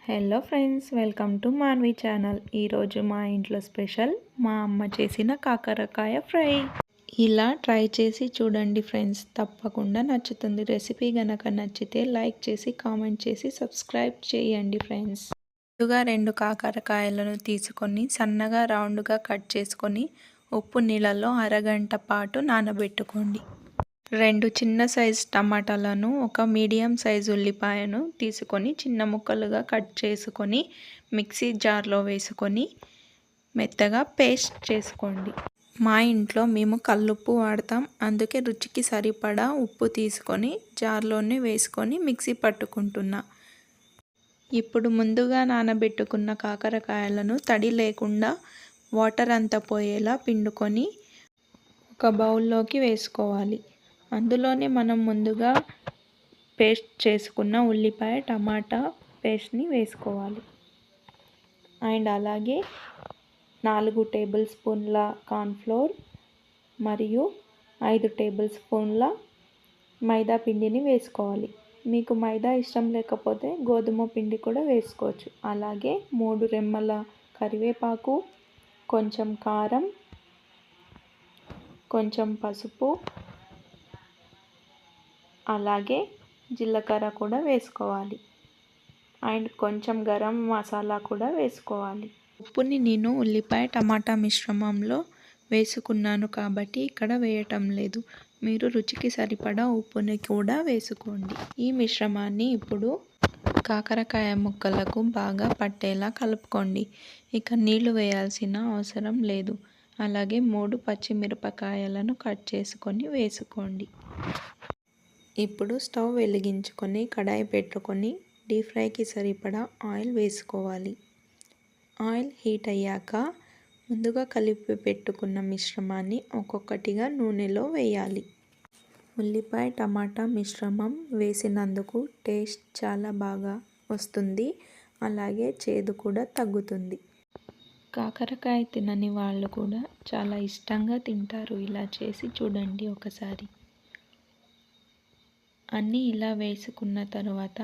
Hello friends, welcome to Manvi channel. ఈరోజు మా ఇంట్లో స్పెషల్ మా అమ్మ చేసిన కాకరకాయ ఫ్రై. ఇలా ట్రై చేసి చూడండి ఫ్రెండ్స్, తప్పకుండా నచ్చుతుంది. రెసిపీ కనుక నచ్చితే లైక్ చేసి కామెంట్ చేసి సబ్స్క్రైబ్ చేయండి ఫ్రెండ్స్. ముందుగా 2 కాకరకాయలను తీసుకొని సన్నగా రౌండ్గా కట్ చేసుకొని ఉప్పు నీళ్ళలో అరగంట పాటు నానబెట్టుకోండి. 2 చిన్న సైజు టమాటాలను, ఒక మీడియం సైజు ఉల్లిపాయను తీసుకొని చిన్న ముక్కలుగా కట్ చేసుకొని మిక్సీ జార్లో వేసుకొని మెత్తగా పేస్ట్ చేసుకోండి. మా ఇంట్లో మేము కల్లుప్పు వాడతాం, అందుకే రుచికి సరిపడా ఉప్పు తీసుకొని జార్లోనే వేసుకొని మిక్సీ పట్టుకుంటున్నా. ఇప్పుడు ముందుగా నానబెట్టుకున్న కాకరకాయలను తడి లేకుండా వాటర్ అంతా పోయేలా పిండుకొని ఒక బౌల్లోకి వేసుకోవాలి. అందులోనే మనం ముందుగా పేస్ట్ చేసుకున్న ఉల్లిపాయ టమాటా పేస్ట్ని వేసుకోవాలి. అండ్ అలాగే 4 టేబుల్ స్పూన్ల కార్న్ఫ్లోర్ మరియు 5 టేబుల్ స్పూన్ల మైదా పిండిని వేసుకోవాలి. మీకు మైదా ఇష్టం లేకపోతే గోధుమ పిండి కూడా వేసుకోవచ్చు. అలాగే 3 రెమ్మల కరివేపాకు, కొంచెం కారం, కొంచెం పసుపు, అలాగే జీలకర్ర కూడా వేసుకోవాలి. అండ్ కొంచెం గరం మసాలా కూడా వేసుకోవాలి. ఉప్పుని నేను ఉల్లిపాయ టమాటా మిశ్రమంలో వేసుకున్నాను కాబట్టి ఇక్కడ వేయటం లేదు. మీరు రుచికి సరిపడా ఉప్పుని కూడా వేసుకోండి. ఈ మిశ్రమాన్ని ఇప్పుడు కాకరకాయ ముక్కలకు బాగా పట్టేలా కలుపుకోండి. ఇక నీళ్లు వేయాల్సిన అవసరం లేదు. అలాగే 3 పచ్చిమిరపకాయలను కట్ చేసుకొని వేసుకోండి. ఇప్పుడు స్టవ్ వెలిగించుకొని కడాయి పెట్టుకొని డీప్ ఫ్రైకి సరిపడా ఆయిల్ వేసుకోవాలి. ఆయిల్ హీట్ అయ్యాక ముందుగా కలిపి పెట్టుకున్న మిశ్రమాన్ని ఒక్కొక్కటిగా నూనెలో వేయాలి. ఉల్లిపాయ టమాటా మిశ్రమం వేసినందుకు టేస్ట్ చాలా బాగా వస్తుంది. అలాగే చేదు కూడా తగ్గుతుంది. కాకరకాయ తినని వాళ్ళు కూడా చాలా ఇష్టంగా తింటారు. ఇలా చేసి చూడండి ఒకసారి. అన్నీ ఇలా వేసుకున్న తర్వాత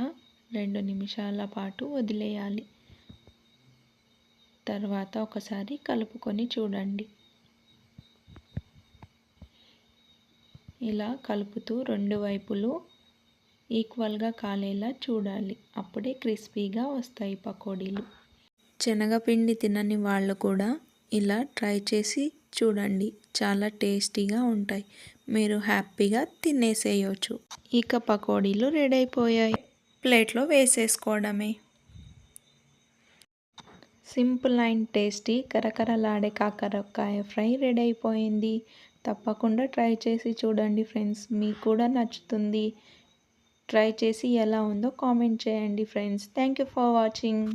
2 నిమిషాల పాటు వదిలేయాలి. తర్వాత ఒకసారి కలుపుకొని చూడండి. ఇలా కలుపుతూ 2 వైపులు ఈక్వల్గా కాలేలా చూడాలి. అప్పుడే క్రిస్పీగా వస్తాయి పకోడీలు. శనగపిండి తినని వాళ్ళు కూడా ఇలా ట్రై చేసి చూడండి. చాలా టేస్టీగా ఉంటాయి. మీరు హ్యాపీగా తినేసేయచ్చు. ఇక పకోడీలు రెడీ అయిపోయాయి. ప్లేట్లో వేసేసుకోవడమే. సింపుల్ అండ్ టేస్టీ కరకరలాడే కాకరకాయ ఫ్రై రెడీ అయిపోయింది. తప్పకుండా ట్రై చేసి చూడండి ఫ్రెండ్స్, మీకు కూడా నచ్చుతుంది. ట్రై చేసి ఎలా ఉందో కామెంట్ చేయండి friends. Thank you for watching.